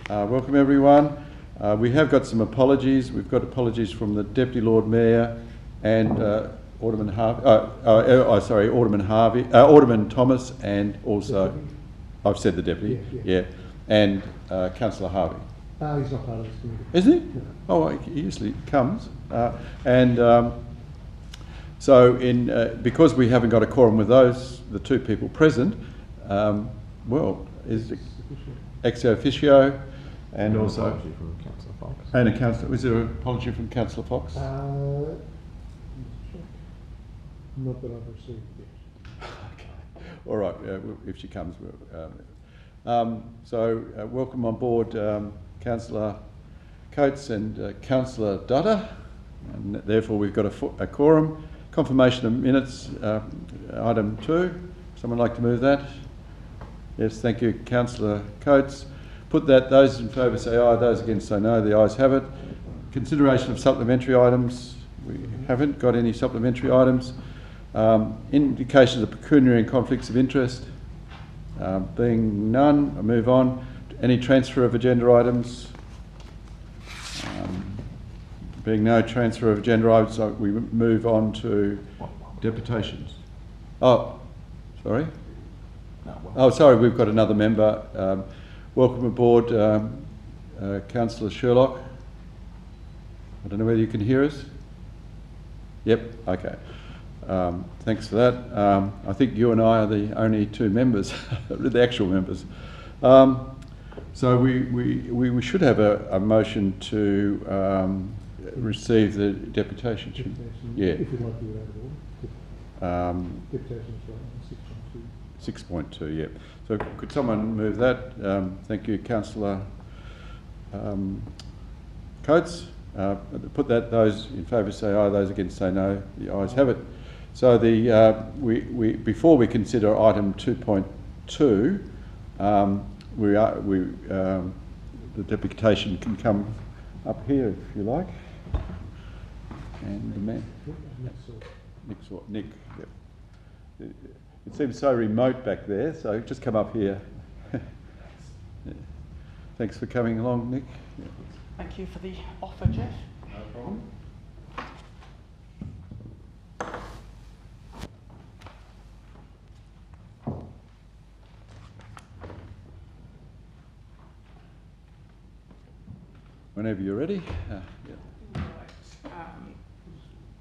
Welcome everyone. We have got some apologies. We've got apologies from the Deputy Lord Mayor and Alderman Thomas, and also, I've said the Deputy, yeah, and Councillor Harvey. He's not part of this committee. Isn't he? No. Oh, he usually comes. Because we haven't got a quorum with the two people present, is ex officio, and also apology from Councillor Fox. And a councillor. Was there an apology from Councillor Fox? Not that I've received yet. Okay. All right. If she comes, welcome on board, Councillor Coates and Councillor Dutta, and therefore we've got a quorum. Confirmation of minutes, item 2. Someone like to move that? Yes, thank you, Councillor Coates. Put that. Those in favour say aye. Those against say no. The ayes have it. Consideration of supplementary items. We haven't got any supplementary items. Indications of pecuniary and conflicts of interest. Being none, I move on. Any transfer of agenda items? Being no transfer of agenda items, we move on to deputations. Oh, sorry. Oh, sorry, we've got another member. Welcome aboard, Councillor Sherlock. I don't know whether you can hear us. Yep, okay. Thanks for that. I think you and I are the only two members, the actual members. So we should have a motion to receive the deputation. Yeah. If you'd like to do that at all. Deputation's right on 6.2. 6.2, yeah. So could someone move that? Thank you, Councillor Coates. Put that. Those in favour say aye. Those against say no. The ayes have it. So before we consider item 2.2, the deputation can come up here if you like. And the man, Nick. Yep. It seems so remote back there, so just come up here. Yeah. Thanks for coming along, Nick. Yeah. Thank you for the offer, Jeff. No problem. Whenever you're ready. Yeah.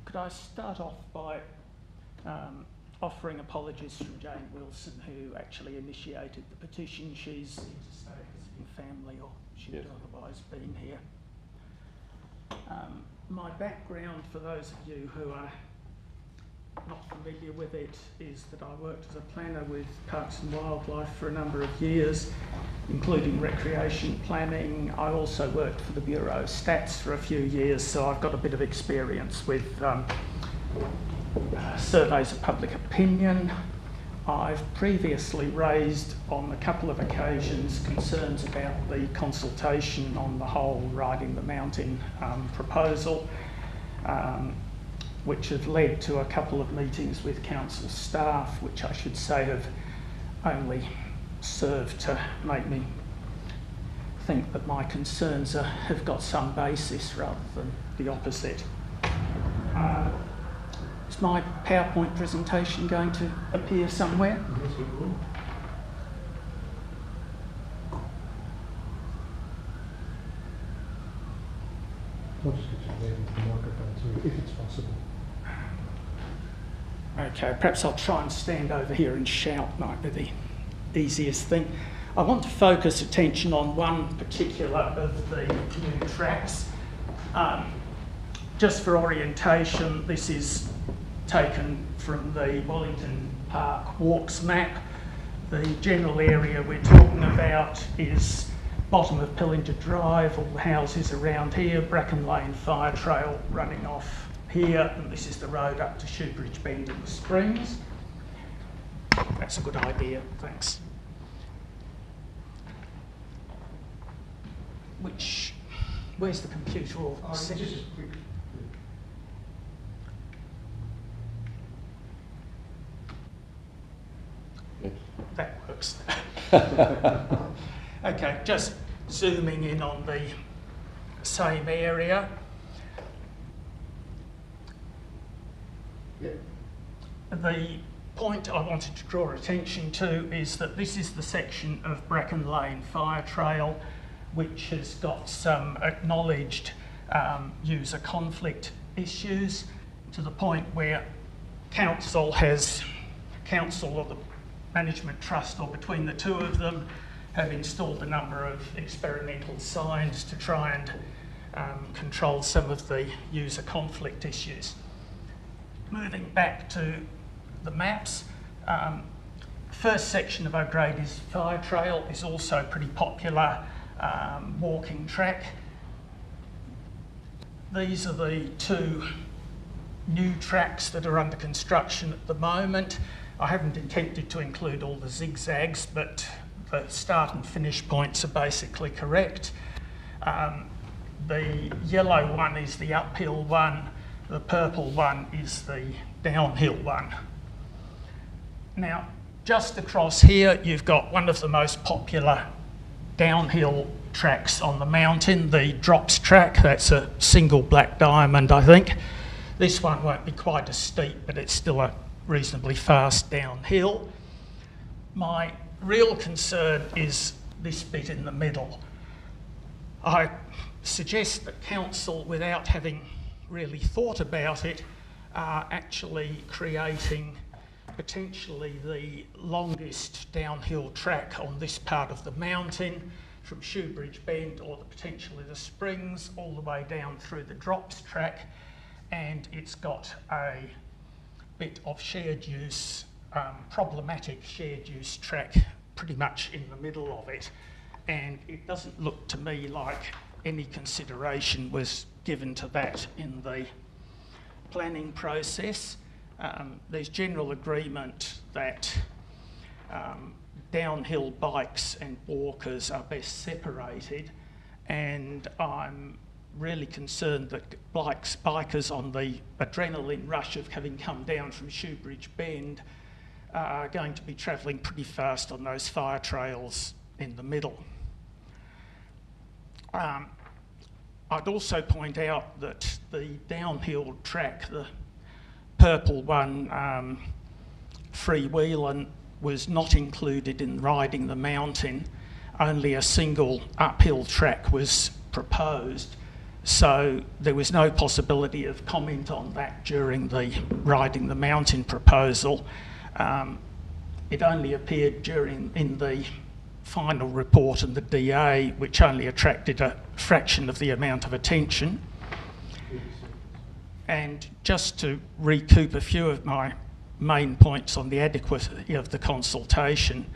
Could I start off by offering apologies from Jane Wilson, who actually initiated the petition. She's interstate visiting family, or she would otherwise been here. My background, for those of you who are not familiar with it, is that I worked as a planner with Parks and Wildlife for a number of years, including recreation planning. I also worked for the Bureau of Stats for a few years, so I've got a bit of experience with surveys of public opinion. I've previously raised on a couple of occasions concerns about the consultation on the whole Riding the Mountain proposal, which have led to a couple of meetings with council staff, which I should say have only served to make me think that my concerns have got some basis rather than the opposite. Is my PowerPoint presentation going to appear somewhere? Yes, it will. I'll just get you there with the microphone too, if it's possible. Okay, perhaps I'll try and stand over here and shout, might be the easiest thing. I want to focus attention on one particular of the new tracks. Just for orientation, this is taken from the Wellington Park Walks map. The general area we're talking about is bottom of Pillinger Drive, all the houses around here, Bracken Lane Fire Trail running off here, and this is the road up to Shoebridge Bend in the Springs. That's a good idea, thanks. Where's the computer all set? Just quick. That works. Okay, just zooming in on the same area. The point I wanted to draw attention to is that this is the section of Bracken Lane Fire Trail which has got some acknowledged user conflict issues, to the point where council or the management trust, or between the two of them, have installed a number of experimental signs to try and control some of the user conflict issues. Moving back to the maps, first section of O'Grady's Fire Trail is also a pretty popular walking track. These are the two new tracks that are under construction at the moment. I haven't intended to include all the zigzags, but the start and finish points are basically correct. The yellow one is the uphill one, the purple one is the downhill one. Now, just across here, you've got one of the most popular downhill tracks on the mountain, the drops track. That's a single black diamond, I think. This one won't be quite as steep, but it's still a reasonably fast downhill. My real concern is this bit in the middle. I suggest that council, without having really thought about it, are actually creating potentially the longest downhill track on this part of the mountain, from Shoebridge Bend or potentially the Springs all the way down through the drops track, and it's got a bit of shared use, problematic shared use track pretty much in the middle of it, and it doesn't look to me like any consideration was given to that in the planning process. There's general agreement that downhill bikes and walkers are best separated, and I'm really concerned that bikers on the adrenaline rush of having come down from Shoebridge Bend are going to be travelling pretty fast on those fire trails in the middle. I'd also point out that the downhill track, the purple one, freewheeling, was not included in riding the mountain. Only a single uphill track was proposed, so there was no possibility of comment on that during the riding the mountain proposal. It only appeared in the final report and the DA, which only attracted a fraction of the amount of attention. And just to recoup a few of my main points on the adequacy of the consultation,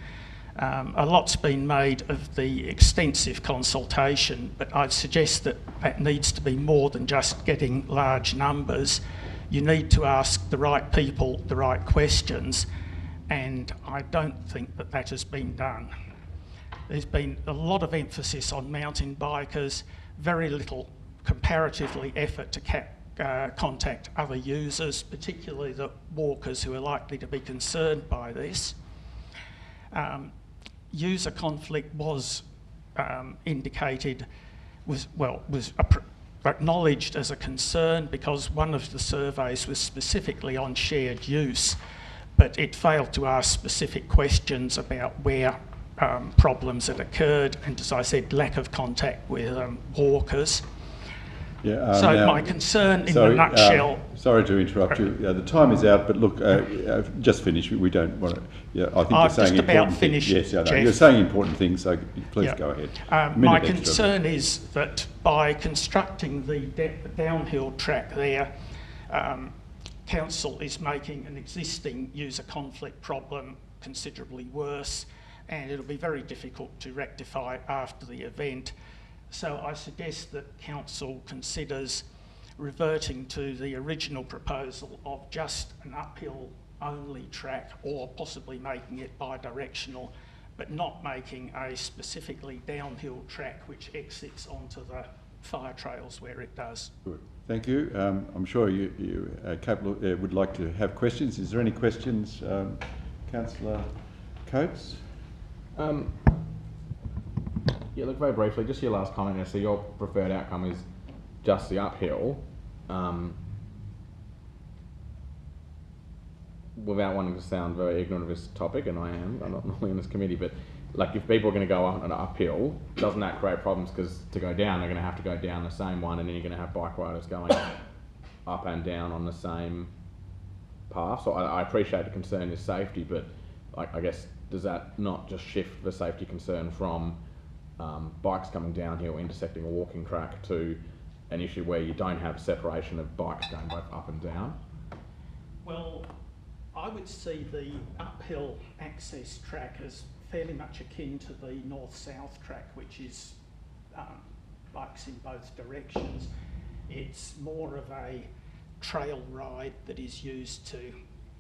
a lot's been made of the extensive consultation, but I'd suggest that that needs to be more than just getting large numbers. You need to ask the right people the right questions, and I don't think that that has been done. There's been a lot of emphasis on mountain bikers, very little comparatively effort to contact other users, particularly the walkers who are likely to be concerned by this. User conflict was indicated, was acknowledged as a concern because one of the surveys was specifically on shared use, but it failed to ask specific questions about where problems had occurred, and as I said, lack of contact with walkers. Yeah, so now, my concern in a nutshell... sorry to interrupt you. The time is out, but look, just finish. We don't want to... Yeah, I think you're saying important things. Yes, I know. You're saying important things, so please go ahead. My concern is that by constructing the downhill track there, council is making an existing user conflict problem considerably worse, and it'll be very difficult to rectify after the event. So I suggest that council considers reverting to the original proposal of just an uphill only track, or possibly making it bi-directional, but not making a specifically downhill track which exits onto the fire trails where it does. Good. Thank you. I'm sure you capable, would like to have questions. Is there any questions, Councillor Coates? Yeah, look, very briefly, just your last comment there. So your preferred outcome is just the uphill. Without wanting to sound very ignorant of this topic, and I am, I'm not normally in this committee, but like if people are going to go up an uphill, doesn't that create problems? Because to go down, they're going to have to go down the same one, and then you're going to have bike riders going up and down on the same path. So I appreciate the concern is safety, but like, I guess, does that not just shift the safety concern from bikes coming downhill, intersecting a walking track, to an issue where you don't have separation of bikes going both up and down? Well, I would see the uphill access track as fairly much akin to the north-south track, which is bikes in both directions. It's more of a trail ride that is used to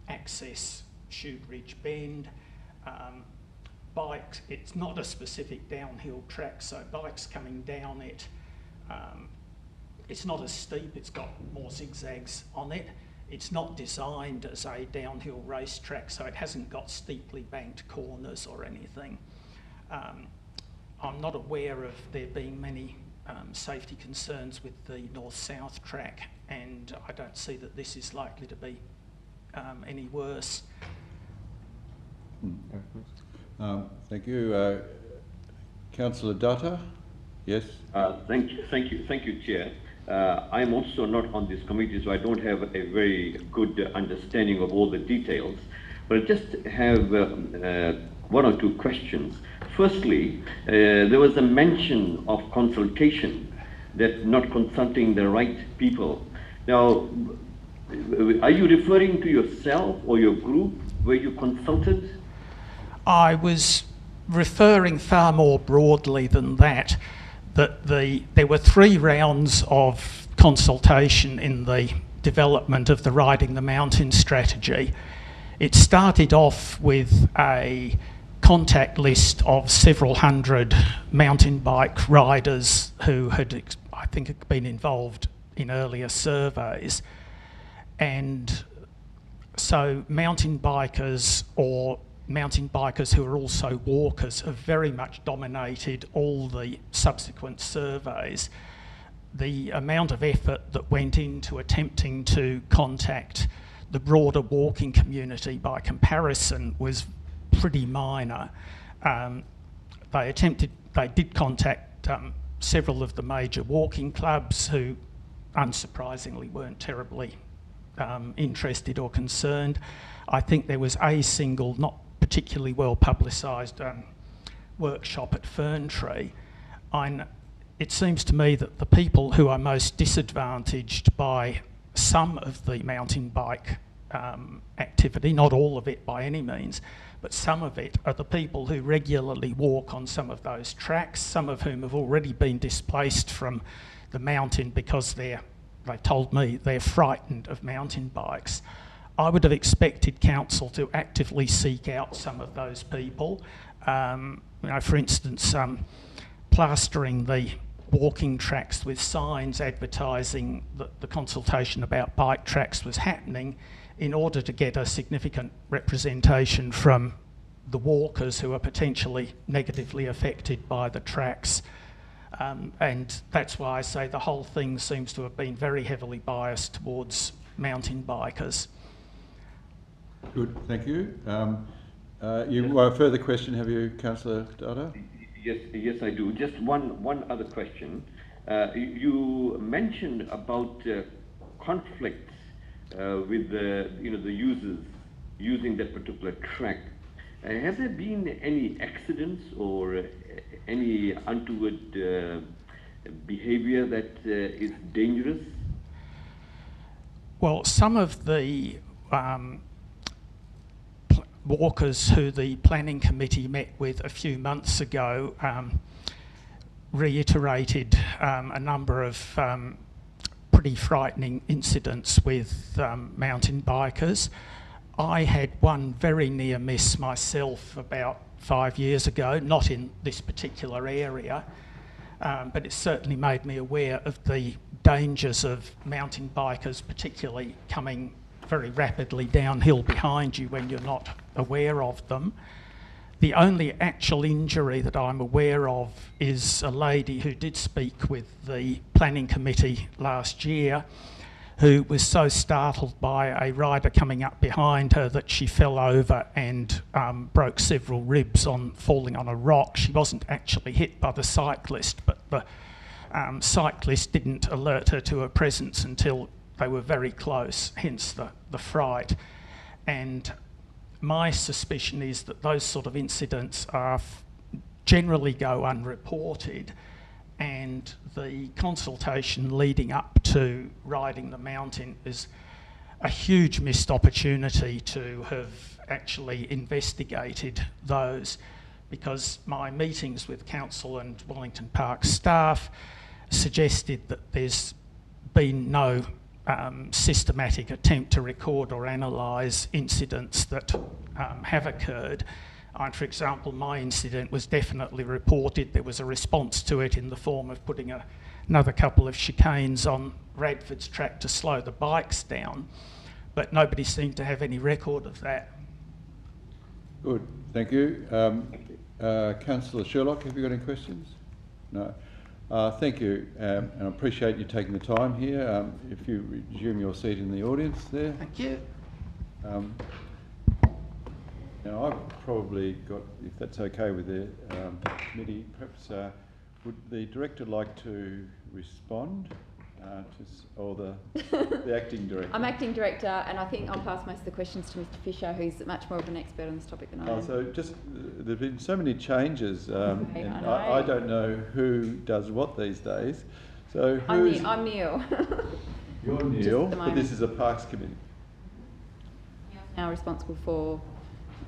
access Shoot Ridge Bend. Bikes, it's not a specific downhill track, so bikes coming down it, it's not as steep, it's got more zigzags on it. It's not designed as a downhill racetrack, so it hasn't got steeply banked corners or anything. I'm not aware of there being many safety concerns with the north-south track, and I don't see that this is likely to be any worse. Thank you. Councillor Dutta? Yes? Thank you, Chair. I'm also not on this committee, so I don't have a very good understanding of all the details, but I just have one or two questions. Firstly, there was a mention of consultation, that not consulting the right people. Now, are you referring to yourself or your group where you consulted? I was referring far more broadly than that, there were 3 rounds of consultation in the development of the Riding the Mountain strategy. It started off with a contact list of several hundred mountain bike riders who had, I think, been involved in earlier surveys. And so mountain bikers, or mountain bikers who are also walkers, have very much dominated all the subsequent surveys. The amount of effort that went into attempting to contact the broader walking community by comparison was pretty minor. They did contact several of the major walking clubs who unsurprisingly weren't terribly interested or concerned. I think there was a single, not particularly well publicised workshop at Ferntree. It seems to me that the people who are most disadvantaged by some of the mountain bike activity, not all of it by any means, but some of it, are the people who regularly walk on some of those tracks, some of whom have already been displaced from the mountain because they told me they're frightened of mountain bikes. I would have expected council to actively seek out some of those people. For instance, plastering the walking tracks with signs advertising that the consultation about bike tracks was happening, in order to get a significant representation from the walkers who are potentially negatively affected by the tracks. And that's why I say the whole thing seems to have been very heavily biased towards mountain bikers. Good, thank you. A further question, have you, Councillor Dutta? Yes, I do. Just one other question. You mentioned about conflicts with the users using that particular track. Have there been any accidents or any untoward behaviour that is dangerous? Well, some of the walkers who the planning committee met with a few months ago reiterated a number of pretty frightening incidents with mountain bikers. I had one very near miss myself about 5 years ago, not in this particular area, but it certainly made me aware of the dangers of mountain bikers, particularly coming very rapidly downhill behind you when you're not aware of them. The only actual injury that I'm aware of is a lady who did speak with the planning committee last year, who was so startled by a rider coming up behind her that she fell over and broke several ribs on falling on a rock. She wasn't actually hit by the cyclist, but the cyclist didn't alert her to her presence until they were very close, hence the fright. And my suspicion is that those sort of incidents generally go unreported, and the consultation leading up to riding the mountain is a huge missed opportunity to have actually investigated those, because my meetings with council and Wellington Park staff suggested that there's been no systematic attempt to record or analyse incidents that have occurred. For example, my incident was definitely reported. There was a response to it in the form of putting another couple of chicanes on Radford's track to slow the bikes down, but nobody seemed to have any record of that. Good, thank you. Councillor Sherlock, have you got any questions? No. Thank you, and I appreciate you taking the time here. If you resume your seat in the audience there. Thank you. Now I've probably got, if that's okay with the committee, perhaps would the director like to respond, or the acting director? I'm acting director, and I think I'll pass most of the questions to Mr. Fisher, who's much more of an expert on this topic than I am. So just, there've been so many changes, and I don't know who does what these days. So who's... I'm Neil. You're Neil, but this is a Parks Committee. Now responsible for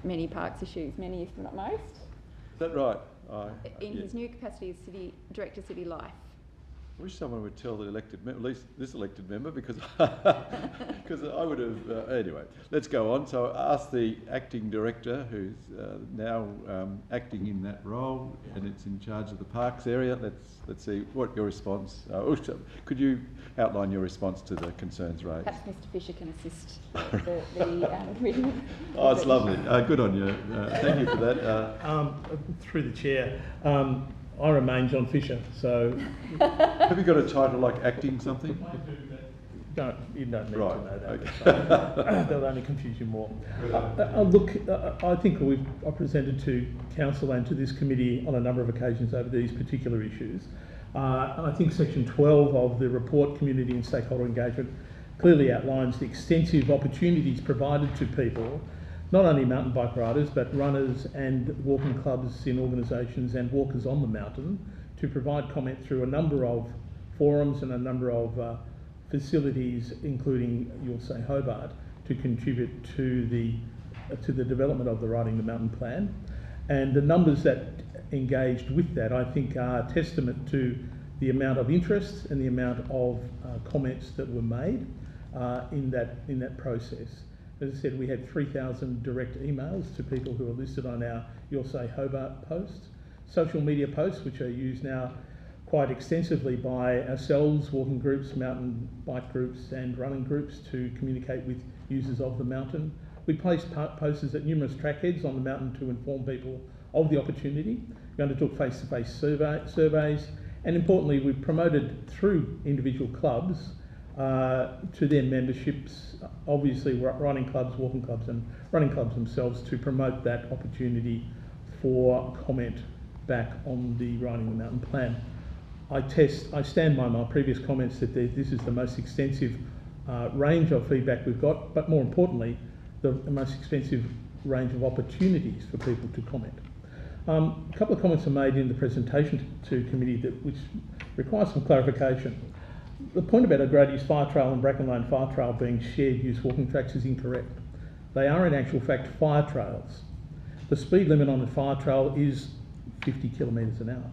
many parks issues, many if not most. Is that right? In his new capacity as Director of City Life. I wish someone would tell the elected member, at least this elected member, because because I would have... anyway, let's go on. So I asked the acting director, who's now acting in that role, and it's in charge of the parks area. Let's see what your response... could you outline your response to the concerns raised? Perhaps Mr. Fisher can assist the reading. Oh, it's lovely. Good on you. Thank you for that. Through the chair, I remain John Fisher, so... Have you got a title like acting something? You don't need Right, to know that. okay. They'll only confuse you more. Look, I think I've presented to council and to this committee on a number of occasions over these particular issues. And I think section 12 of the report, Community and Stakeholder Engagement, clearly outlines the extensive opportunities provided to people, not only mountain bike riders, but runners and walking clubs in organisations and walkers on the mountain, to provide comment through a number of forums and a number of facilities, including, you'll say, Hobart, to contribute to the development of the Riding the Mountain plan. And the numbers that engaged with that, I think, are testament to the amount of interest and the amount of comments that were made in that process. As I said, we had 3,000 direct emails to people who are listed on our You'll Say Hobart posts, social media posts, which are used now quite extensively by ourselves, walking groups, mountain bike groups and running groups, to communicate with users of the mountain. We placed posters at numerous trackheads on the mountain to inform people of the opportunity. We undertook face-to-face surveys, and importantly, we promoted through individual clubs to their memberships, obviously running clubs, walking clubs and running clubs themselves, to promote that opportunity for comment back on the Riding the Mountain plan. I stand by my previous comments that this is the most extensive range of feedback we've got, but more importantly, the most extensive range of opportunities for people to comment. A couple of comments are made in the presentation to committee which require some clarification. The point about O'Grady's Fire Trail and Bracken Lane Fire Trail being shared use walking tracks is incorrect. They are in actual fact fire trails. The speed limit on the fire trail is 50 kilometres an hour.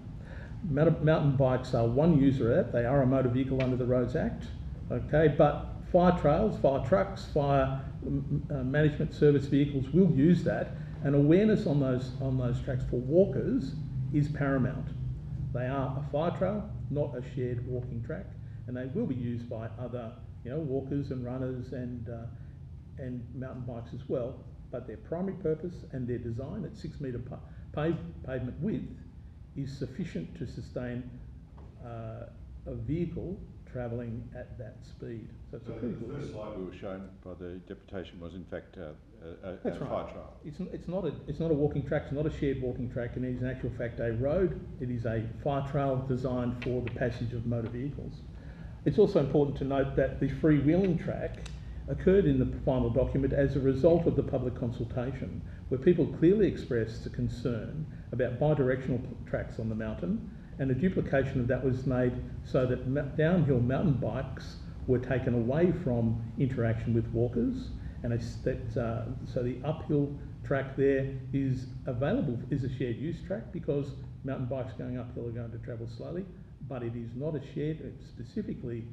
Mountain bikes are one user of that. They are a motor vehicle under the Roads Act, okay, but fire trails, fire trucks, fire management service vehicles will use that, and awareness on those tracks for walkers is paramount. They are a fire trail, not a shared walking track, and they will be used by other, walkers and runners and mountain bikes as well. but their primary purpose and their design at 6 metre pavement width is sufficient to sustain a vehicle travelling at that speed. So it's a critical. The first slide we were shown by the deputation was in fact a That's fire right. trail. It's not a walking track. It's not a shared walking track, and it is in actual fact a road. It is a fire trail designed for the passage of motor vehicles. It's also important to note that the freewheeling track occurred in the final document as a result of the public consultation, where people clearly expressed a concern about bidirectional tracks on the mountain, and a duplication of that was made so that downhill mountain bikes were taken away from interaction with walkers, and so the uphill track there is available, is a shared use track, because mountain bikes going uphill are going to travel slowly, but it is not a shared, specifically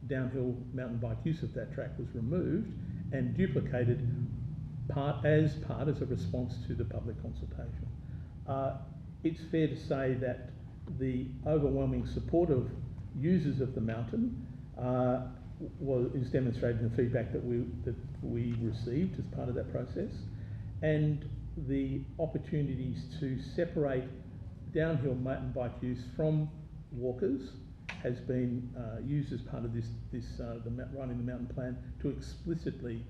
downhill mountain bike use of that track was removed and duplicated as a response to the public consultation. It's fair to say that the overwhelming support of users of the mountain is demonstrated in the feedback that we received as part of that process, and the opportunities to separate downhill mountain bike use from walkers has been used as part of the running the mountain plan to explicitly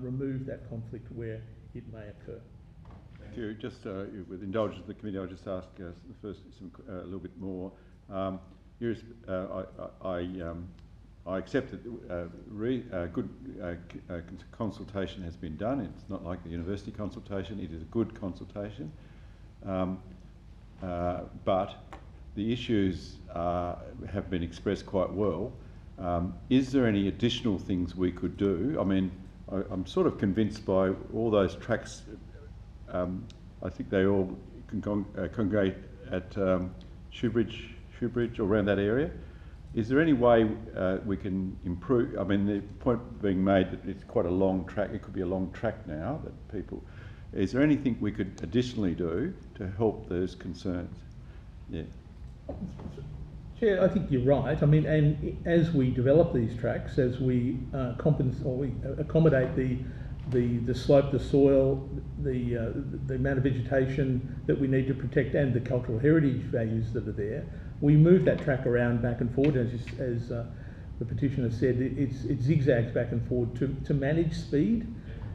remove that conflict where it may occur. Thank you. Just with indulgence of the committee, I'll just ask first a little bit more. I accept that good consultation has been done. It's not like the university consultation. It is a good consultation. But the issues have been expressed quite well. Is there any additional things we could do? I mean, I'm sort of convinced by all those tracks. I think they all congregate at Shoebridge or around that area. Is there any way we can improve? I mean, the point being made that it's quite a long track. It could be a long track now that people. Is there anything we could additionally do to help those concerns? Yeah. Chair, I think you're right. I mean, and as we develop these tracks, as we accommodate the slope, the soil, the amount of vegetation that we need to protect, and the cultural heritage values that are there, we move that track around back and forward. As the petitioner said, it zigzags back and forward to manage speed.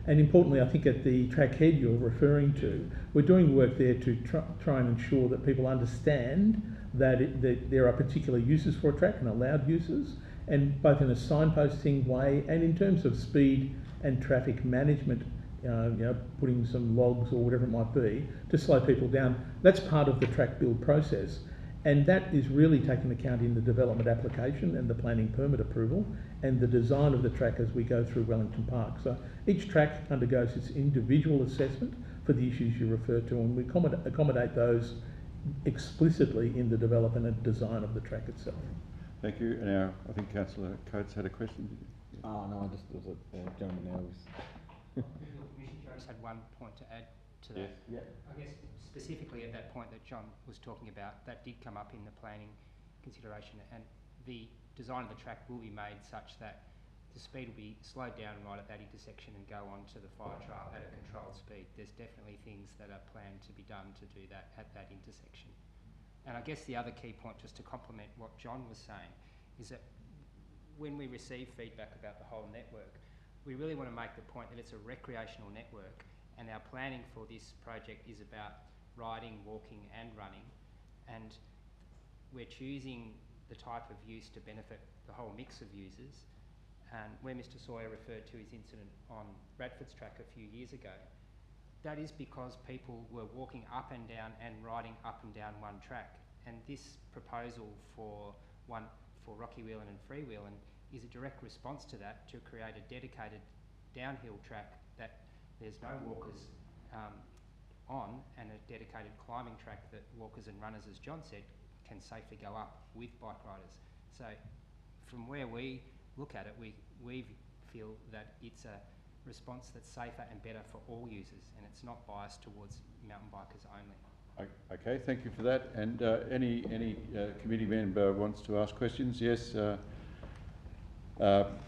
And importantly, I think at the track head you're referring to, we're doing work there to try and ensure that people understand that there are particular uses for a track and allowed uses, and both in a signposting way and in terms of speed and traffic management, putting some logs or whatever it might be to slow people down. That's part of the track build process, and that is really taken account in the development application and the planning permit approval and the design of the track as we go through Wellington Park. So each track undergoes its individual assessment for the issues you refer to, and we accommodate those explicitly in the development and design of the track itself. Thank you. And now I think Councillor Coates had a question. Oh no, I just was a gentleman there was. I just had one point to add to that. Yes. Yeah. I guess specifically at that point that John was talking about, that did come up in the planning consideration, and the design of the track will be made such that the speed will be slowed down right at that intersection and go on to the fire trail at a controlled speed. There's definitely things that are planned to be done to do that at that intersection. And I guess the other key point, just to complement what John was saying, is that when we receive feedback about the whole network, we really want to make the point that it's a recreational network, and our planning for this project is about riding, walking and running, and we're choosing the type of use to benefit the whole mix of users. And where Mr Sawyer referred to his incident on Bradford's track a few years ago, that is because people were walking up and down and riding up and down one track. And this proposal for Rocky Wheelan and Freewheelan is a direct response to that, to create a dedicated downhill track that there's no walkers on, and a dedicated climbing track that walkers and runners, as John said, can safely go up with bike riders. So from where we look at it, we feel that it's a response that's safer and better for all users, and it's not biased towards mountain bikers only. Okay, thank you for that. And any committee member wants to ask questions? Yes,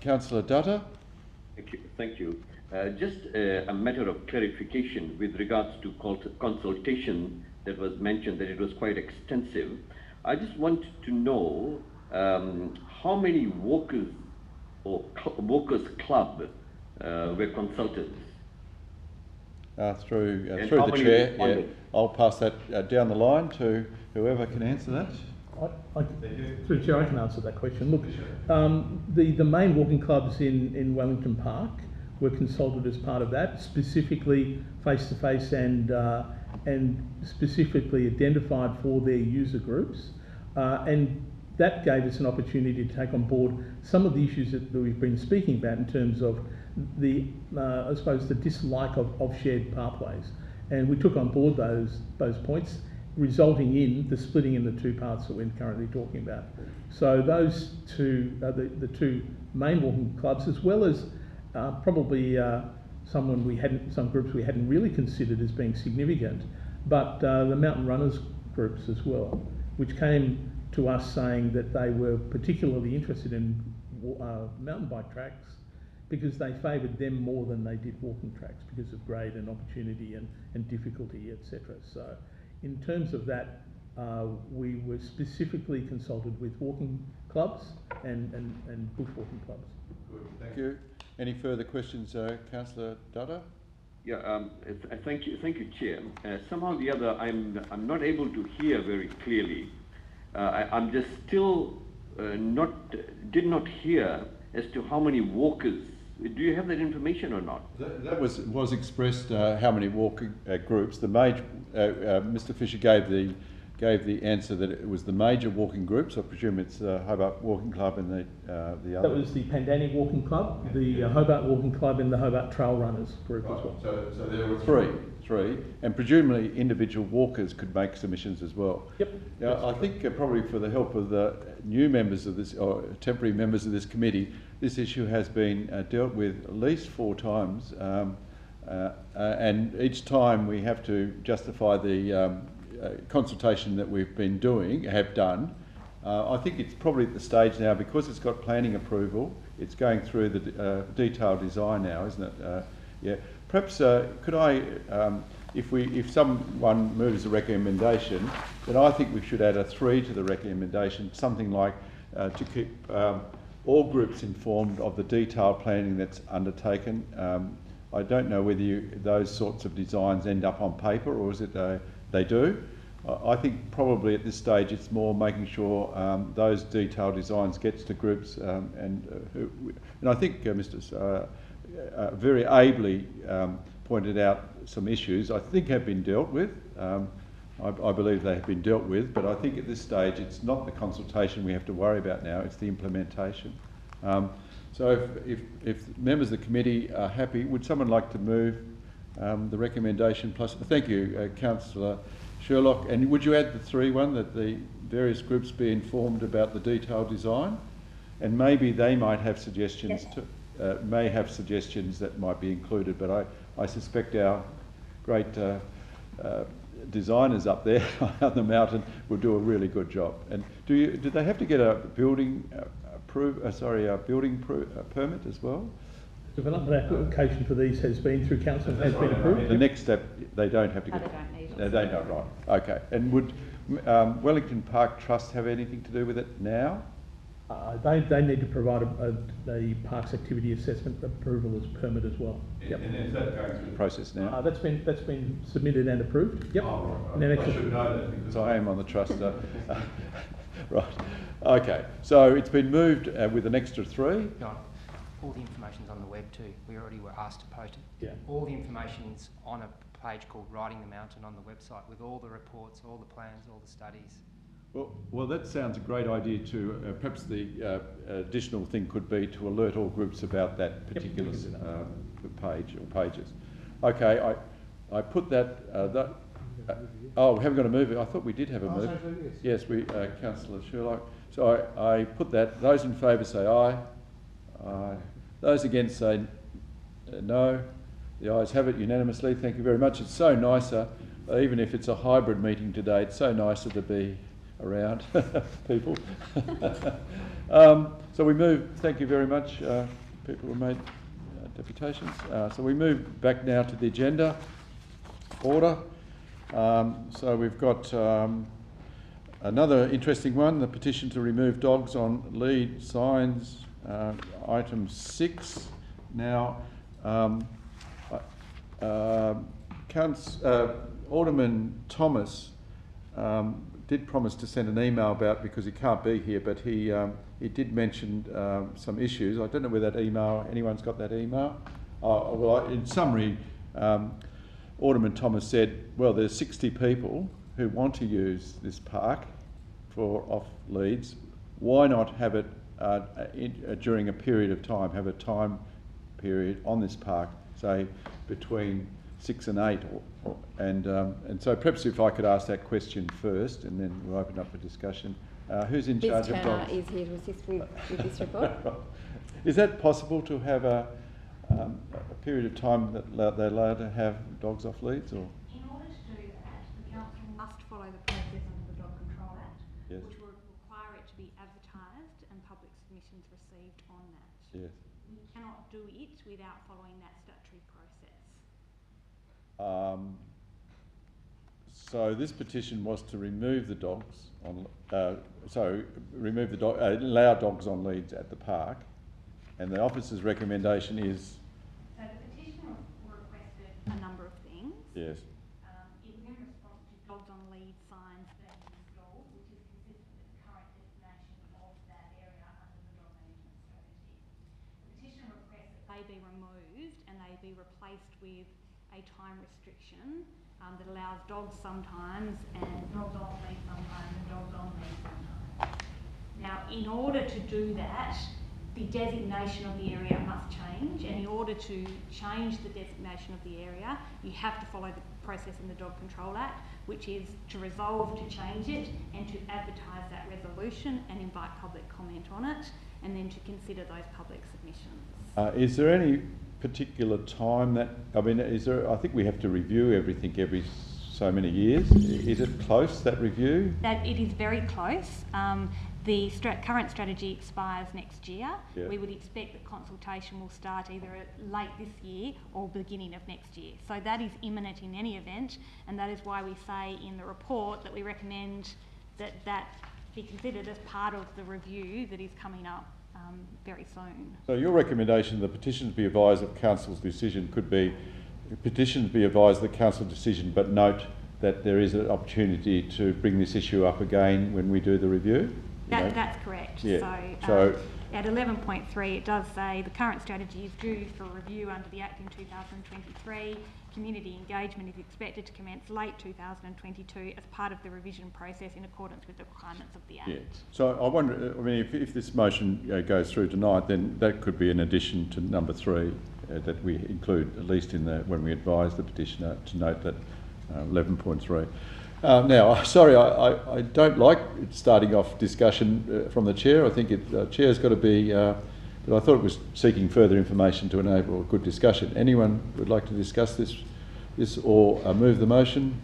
Councillor Dutta. Thank you. Just a matter of clarification with regards to consultation that was mentioned, that it was quite extensive. I just want to know how many walkers or walkers club were consulted. Through And the how many chair, yeah. responded? I'll pass that down the line to whoever can answer that. Through the chair, I can answer that question. Look, the main walking clubs in Wellington Park were consulted as part of that, specifically face-to-face and specifically identified for their user groups. And that gave us an opportunity to take on board some of the issues that we've been speaking about in terms of the, I suppose, the dislike of shared pathways. And we took on board those points, resulting in the splitting in the two parts that we're currently talking about. So those two, the two main walking clubs, as well as probably some groups we hadn't really considered as being significant, but the mountain runners groups as well, which came to us saying that they were particularly interested in mountain bike tracks because they favoured them more than they did walking tracks because of grade and opportunity and difficulty, etc. So in terms of that, we were specifically consulted with walking clubs and bushwalking clubs. Good, thank you. Any further questions, Councillor Dutta? Yeah, thank you, Chair. Somehow or the other, I'm not able to hear very clearly. I'm just still did not hear as to how many walkers. Do you have that information or not? That was expressed. How many walking groups? The major. Mr. Fisher gave the answer that it was the major walking groups. I presume it's Hobart Walking Club and the other. That was the Pandani Walking Club, the Hobart Walking Club, and the Hobart Trail Runners group as well. So there were three, and presumably individual walkers could make submissions as well. Yep. Now, I think probably for the help of the new members of this, or temporary members of this committee, this issue has been dealt with at least 4 times, and each time we have to justify the consultation that we've been have done. I think it's probably at the stage now, because it's got planning approval, it's going through the detailed design now, isn't it? Yeah. Perhaps could I, if someone moves a recommendation, then I think we should add a 3 to the recommendation, something like to keep all groups informed of the detailed planning that's undertaken. I don't know whether those sorts of designs end up on paper, or is it they do. I think probably at this stage it's more making sure those detailed designs gets to groups, and I think Mr. Very ably pointed out some issues I think have been dealt with. I believe they have been dealt with, but I think at this stage it's not the consultation we have to worry about now, it's the implementation. So if members of the committee are happy, would someone like to move the recommendation plus... Thank you, Councillor Sherlock. And would you add the 3-1, that the various groups be informed about the detailed design? And maybe they might have suggestions too. May have suggestions that might be included, but I suspect our great designers up there on the mountain will do a really good job. And do they have to get a building permit as well? The development application for these has been through council and has been approved. The next step, they don't have to get. They don't need it. They don't, right? Okay. And would Wellington Park Trust have anything to do with it now? They need to provide a parks activity assessment approval as permit as well. Yep. And is that going through the process now? That's been submitted and approved. Yep. Oh, right. And then I should know that because I am on the trust. Right. Okay. So it's been moved with an extra 3. John, all the information's on the web too. We already were asked to post it. Yeah. All the information's on a page called Riding the Mountain on the website, with all the reports, all the plans, all the studies. Well, that sounds a great idea too. Perhaps the additional thing could be to alert all groups about that particular page or pages. Okay, I put that. Oh, we haven't got a move. I thought we did have a move. Yes, Councillor Sherlock. So I put that. Those in favour say aye. Aye. Those against say no. The ayes have it unanimously. Thank you very much. It's so nicer, even if it's a hybrid meeting today, it's so nicer to be around people. So we move. Thank you very much. People have made deputations. So we move back now to the agenda order. So we've got another interesting one, the petition to remove dogs on lead signs, item 6. Now, Alderman Thomas did promise to send an email about, because he can't be here, but he did mention some issues. I don't know whether that email, anyone's got that email? Well, in summary, Alderman Thomas said, well, there's 60 people who want to use this park for off leads. Why not have it during a period of time, have a time period on this park, say between 6 and 8, and so perhaps if I could ask that question first, and then we'll open up for discussion. Who's in charge of dogs? Ms. Turner is here to assist with this report. Is that possible to have a period of time that they're allowed to have dogs off leads, or? In order to do that, the council must follow the process under the Dog Control Act, Yes. which will require it to be advertised and public submissions received on that. Yes. We cannot do it without following that statutory process. So this petition was to remove the dogs on, allow dogs on leads at the park, and the officer's recommendation is. So the petitioner requested a number of things. Yes. It was in response to dogs on lead signs being installed, which is consistent with the current designation of that area under the dog management strategy. The petitioner requests that they be removed and they be replaced with a time restriction that allows dogs sometimes and dogs off lead sometimes and dogs on lead sometimes. Now, in order to do that, the designation of the area must change, and in order to change the designation of the area, you have to follow the process in the Dog Control Act, which is to resolve to change it and to advertise that resolution and invite public comment on it, and then to consider those public submissions. Is there any particular time that, I mean, is there, I think we have to review everything every so many years. Is it close, that review? That it is very close. The current strategy expires next year. Yeah. We would expect that consultation will start either late this year or beginning of next year. So that is imminent in any event, and that is why we say in the report that we recommend that that be considered as part of the review that is coming up very soon. So your recommendation, the petitions be advised of council's decision, could be petitions be advised of the council decision, but note that there is an opportunity to bring this issue up again when we do the review? That's correct. Yeah. So at 11.3 it does say the current strategy is due for review under the Act in 2023. Community engagement is expected to commence late 2022 as part of the revision process in accordance with the requirements of the Act. Yeah. So I wonder, I mean, if this motion goes through tonight, then that could be an addition to number 3 that we include, at least in the, when we advise the petitioner to note that 11.3. Now, sorry, I don't like starting off discussion from the chair. I think the chair's got to be, but I thought it was seeking further information to enable a good discussion. Anyone would like to discuss this or move the motion?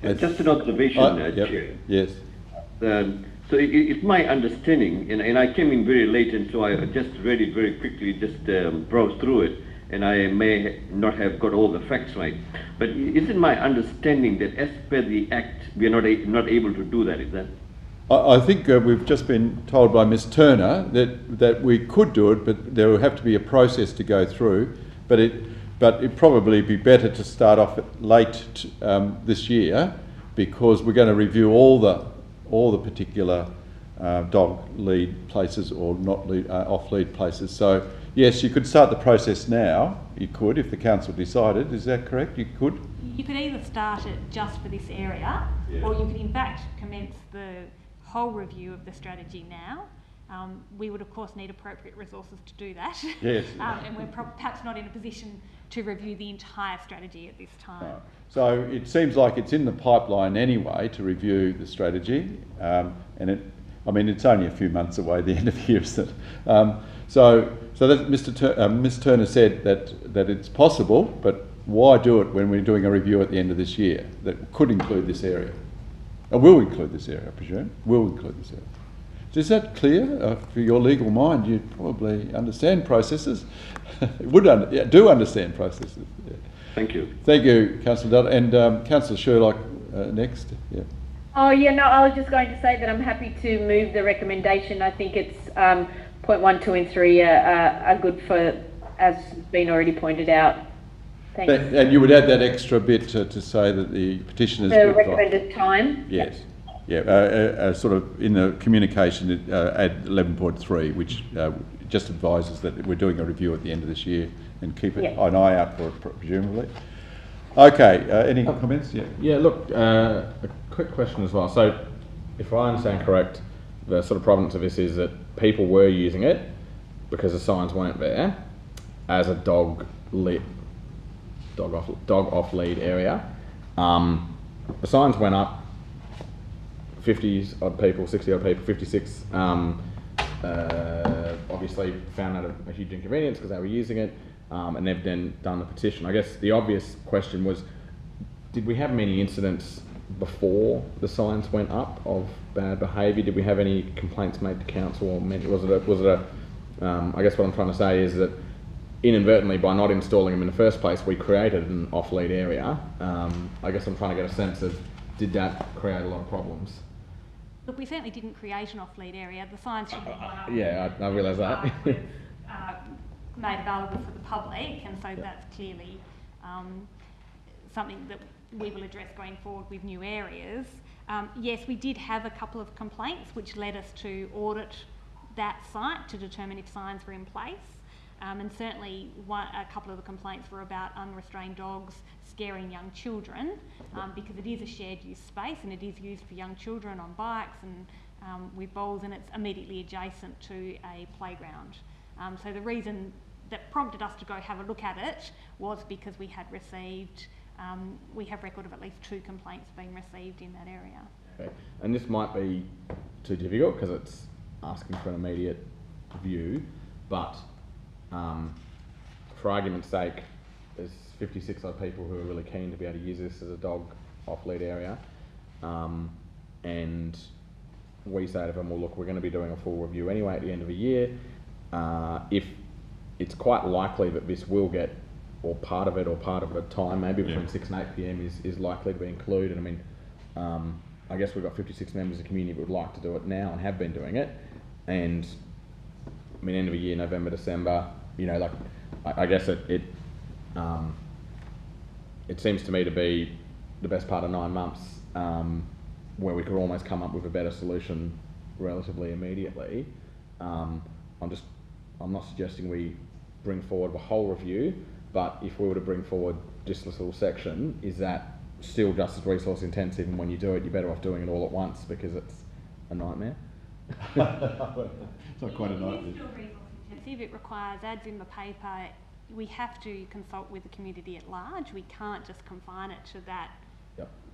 Just an observation, yep. Chair. Yes. So it's my understanding, and I came in very late, and so I just read it very quickly, just browsed through it, and I may not have got all the facts right. But is it my understanding that as per the Act, we are not able to do that, is that? I think we've just been told by Ms Turner that we could do it, but there will have to be a process to go through. But it'd probably be better to start off late this year, because we're going to review all the particular dog lead places or not lead, off lead places. So yes, you could start the process now. You could, if the council decided. Is that correct? You could. You could either start it just for this area, or you could in fact commence the whole review of the strategy now. We would of course need appropriate resources to do that. Yes. And we're perhaps not in a position to review the entire strategy at this time. Right. So it seems like it's in the pipeline anyway to review the strategy, and it's only a few months away, the end of the year, isn't it? So that Ms Turner said that it's possible, but why do it when we're doing a review at the end of this year that could include this area? Will include this area, I presume. Will include this area. Is that clear? For your legal mind, you probably understand processes. Do understand processes. Yeah. Thank you. Thank you, Councillor Dutt. And Councillor Sherlock next. Yeah. Oh, yeah, no, I was just going to say that I'm happy to move the recommendation. I think it's point 1, 2 and 3 are good for, as has been already pointed out. Thanks. And you would add that extra bit to say that the petitioners... The recommended time? Yes. Yeah, sort of in the communication at 11.3, which just advises that we're doing a review at the end of this year and keep an eye out for it, presumably. Okay, any comments? Yeah. Yeah, look, a quick question as well. So, if I understand correct, the sort of provenance of this is that people were using it because the signs weren't there as a dog off lead area. The signs went up. 50 odd people, 60 odd people, 56 obviously found that a huge inconvenience because they were using it, and they've then done the petition. I guess the obvious question was, did we have many incidents before the signs went up of bad behaviour? Did we have any complaints made to council, or was it a I guess what I'm trying to say is that inadvertently, by not installing them in the first place, we created an off-lead area. I guess I'm trying to get a sense of, did that create a lot of problems? Look, we certainly didn't create an off-lead area. The signs should be yeah, I realise that. Made available for the public, and so that's clearly something that we will address going forward with new areas. Yes, we did have a couple of complaints which led us to audit that site to determine if signs were in place. And certainly a couple of the complaints were about unrestrained dogs scaring young children, because it is a shared use space and it is used for young children on bikes and with balls, and it's immediately adjacent to a playground. So the reason that prompted us to go have a look at it was because we had received, we have record of at least 2 complaints being received in that area. Okay. And this might be too difficult because it's asking for an immediate view, but for argument's sake, there's 56 odd people who are really keen to be able to use this as a dog off-lead area, and we say to them, well look, we're going to be doing a full review anyway at the end of the year. If it's quite likely that this will get, or part of a time, maybe between 6 and 8 PM is likely to be included. I mean, I guess we've got 56 members of the community who would like to do it now and have been doing it, and I mean, end of the year, November, December, you know, like, I guess it seems to me to be the best part of 9 months, where we could almost come up with a better solution relatively immediately. I'm not suggesting we bring forward the whole review, but if we were to bring forward just this little section, is that still just as resource intensive, and when you do it, you're better off doing it all at once because it's a nightmare? It's not quite a nightmare. It's still resource intensive. It requires ads in the paper. We have to consult with the community at large. We can't just confine it to that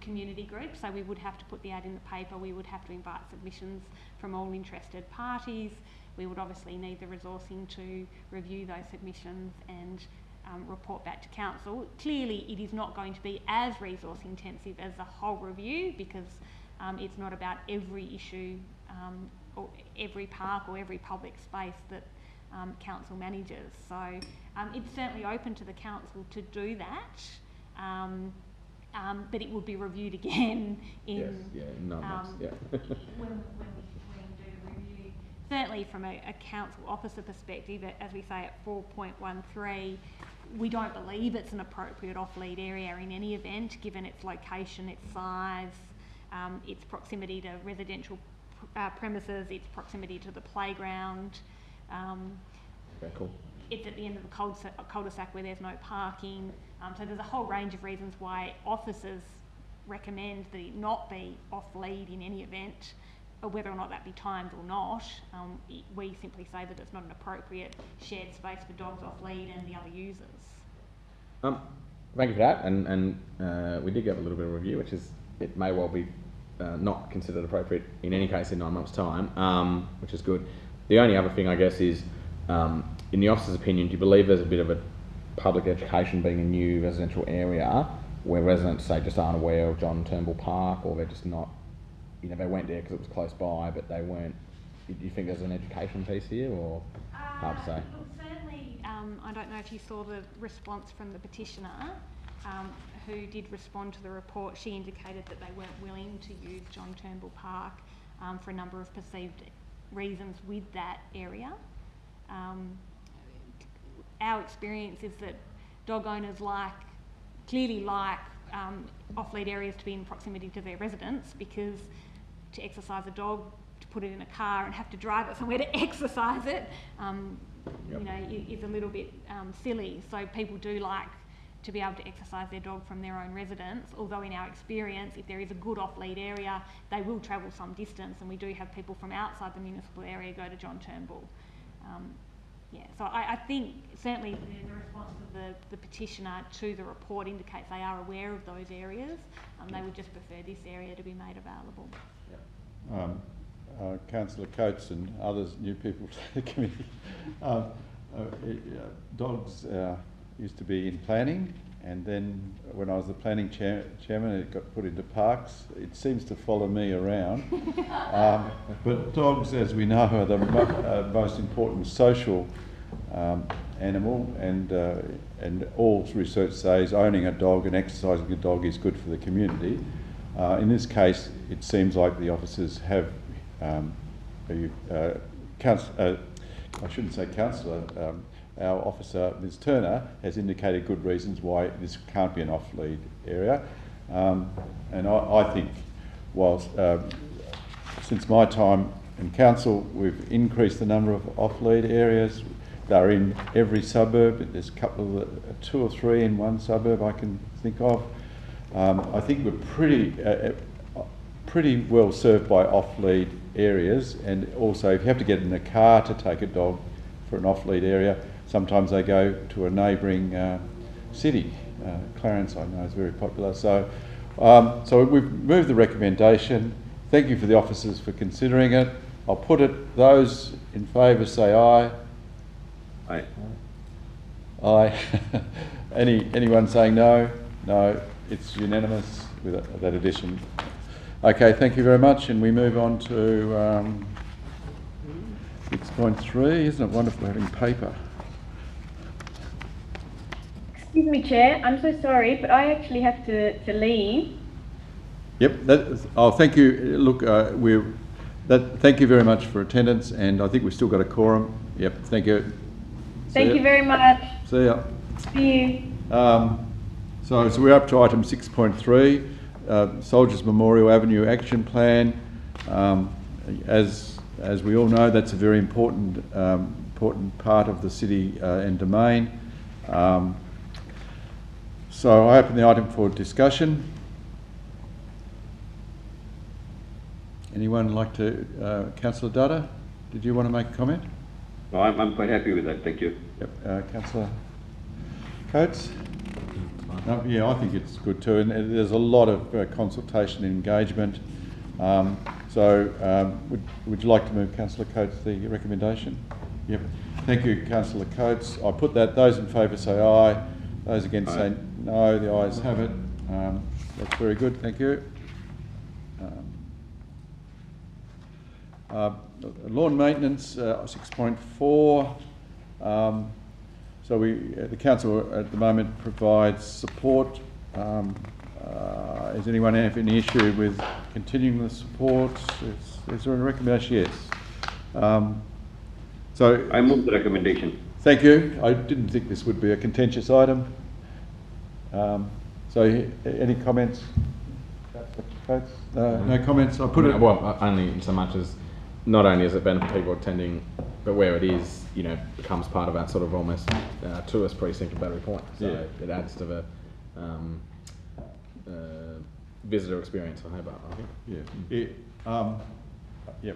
community group. So we would have to put the ad in the paper. We would have to invite submissions from all interested parties. We would obviously need the resourcing to review those submissions and report back to council. Clearly, it is not going to be as resource intensive as the whole review because it's not about every issue or every park or every public space that council manages. So it's certainly open to the council to do that, but it would be reviewed again in no, when we do the review. Certainly from a council officer perspective, as we say at 4.13, we don't believe it's an appropriate off-lead area in any event, given its location, its size, its proximity to residential premises, its proximity to the playground. Okay, cool. It's at the end of the cul-de-sac where there's no parking. So there's a whole range of reasons why officers recommend that it not be off-lead in any event, whether or not that be timed or not. We simply say that it's not an appropriate shared space for dogs off-lead and the other users. Thank you for that, and we did get a little bit of review, which is, it may well be not considered appropriate in any case in 9 months' time, which is good. The only other thing, I guess, is in the officer's opinion, do you believe there's a bit of a public education being a new residential area where residents, say, just aren't aware of John Turnbull Park, or they're just not, you know, they went there because it was close by, but they weren't, Do you think there's an education piece here, or hard to say? Look, certainly, I don't know if you saw the response from the petitioner, who did respond to the report. She indicated that they weren't willing to use John Turnbull Park for a number of perceived reasons with that area. Our experience is that dog owners clearly like off-lead areas to be in proximity to their residents, because to exercise a dog, to put it in a car and have to drive it somewhere to exercise it, you know, is a little bit silly. So people do like to be able to exercise their dog from their own residence, although in our experience, if there is a good off-lead area, they will travel some distance, and we do have people from outside the municipal area go to John Turnbull. Yeah, so I think certainly the response of the petitioner to the report indicates they are aware of those areas. They would just prefer this area to be made available. Yeah. Councillor Coates and others, new people to the committee. Dogs used to be in planning, and then when I was the planning chairman, it got put into parks. It seems to follow me around. But dogs, as we know, are the most important social animal, and all research says owning a dog and exercising a dog is good for the community. In this case, it seems like the officers have, I shouldn't say councillor, our officer, Ms Turner, has indicated good reasons why this can't be an off-lead area. And I think, whilst since my time in council, we've increased the number of off-lead areas. They're in every suburb. There's a couple of, 2 or 3 in one suburb I can think of. I think we're pretty well served by off-lead areas, and also if you have to get in a car to take a dog for an off-lead area, sometimes they go to a neighbouring city. Clarence, I know, is very popular. So we've moved the recommendation. Thank you for the officers for considering it. I'll put it. Those in favour say aye. Aye. Aye. Anyone saying no? No. It's unanimous with that addition. Okay, thank you very much, and we move on to 6.3. Isn't it wonderful having paper? Excuse me, Chair. I'm so sorry, but I actually have to leave. Yep. Thank you. Look, thank you very much for attendance, and I think we've still got a quorum. Yep. Thank you. Thank you very much. See ya. See you. So we're up to item 6.3, Soldiers Memorial Avenue Action Plan. As we all know, that's a very important part of the city and domain. So I open the item for discussion. Anyone like to, Councillor Dutta, did you want to make a comment? No, I'm quite happy with that, thank you. Yep. Councillor Coates? No, yeah, I think it's good too, and there's a lot of consultation and engagement. Would you like to move, Councillor Coates, the recommendation? Yep. Thank you, Councillor Coates. I put that. Those in favour say aye. Those against say no. The ayes have it. That's very good. Thank you. Lawn maintenance, 6.4. So the council at the moment provides support. Does anyone have any issue with continuing the support? Is there a recommendation? Yes. So I move the recommendation. Thank you. I didn't think this would be a contentious item. So any comments? No comments. I put it. Well, only in so much as not only is it benefit people attending, but where it is, you know, becomes part of that sort of almost tourist precinct of Battery Point. So it adds to the visitor experience on Hobart, I think. Yeah,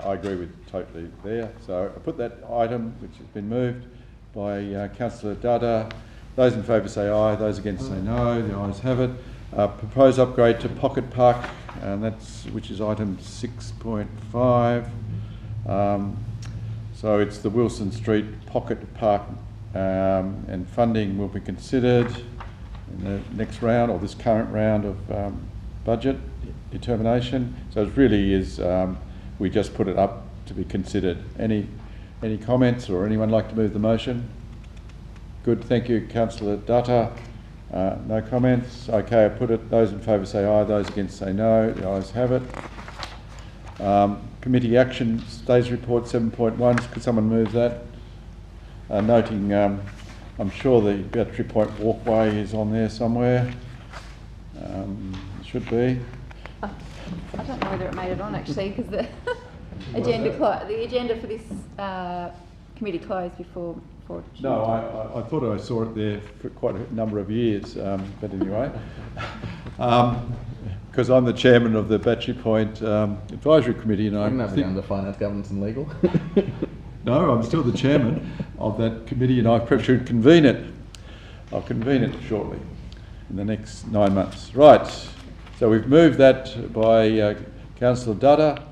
I agree with totally there. So I put that item, which has been moved by Councillor Dutta. Those in favour say aye. Those against say no. The ayes have it. Proposed upgrade to Pocket Park, and which is item 6.5. So it's the Wilson Street Pocket Park, and funding will be considered in the next round, or this current round of budget determination. So it really is, we just put it up to be considered. Any comments, or anyone like to move the motion? Good, thank you, Councillor Dutta. No comments. Okay, I put it. Those in favour say aye, those against say no. The ayes have it. Committee action, stays report 7.1. Could someone move that? Noting, I'm sure the Battery Point walkway is on there somewhere. It should be. I don't know whether it made it on actually, because the agenda for this committee closed before Tuesday. No, I thought I saw it there for quite a number of years, but anyway. Because I'm the chairman of the Battery Point Advisory Committee, and I think under Finance, Governance and Legal. No, I'm still the chairman of that committee, and I perhaps should convene it. I'll convene it shortly, in the next 9 months. Right, so we've moved that by Councillor Dutta.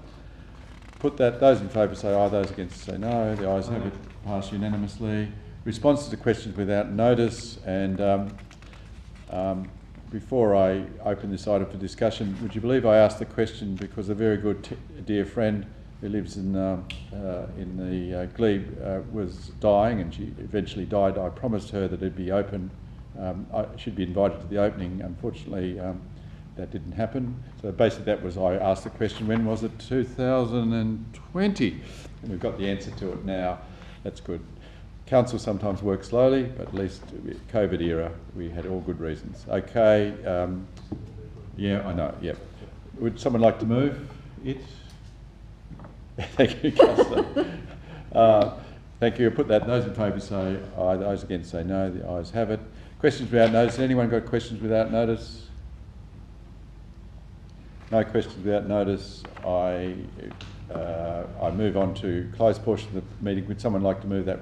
Put that, those in favour say aye, those against say no. The ayes have it, passed unanimously. Responses to questions without notice, and before I open this item for discussion, would you believe I asked the question because a very good dear friend who lives in the Glebe was dying, and she eventually died. I promised her that it'd be open. She'd be invited to the opening. Unfortunately, that didn't happen. So basically that was, I asked the question, when was it? 2020. And we've got the answer to it now. That's good. Council sometimes works slowly, but at least COVID era, we had all good reasons. Okay, yeah, I know, yeah. Would someone like to move it? Thank you, Councillor. Thank you. Put that. Those in favour say aye. Those against say no. The ayes have it. Questions without notice. Anyone got questions without notice? No questions without notice. I move on to closed portion of the meeting. Would someone like to move that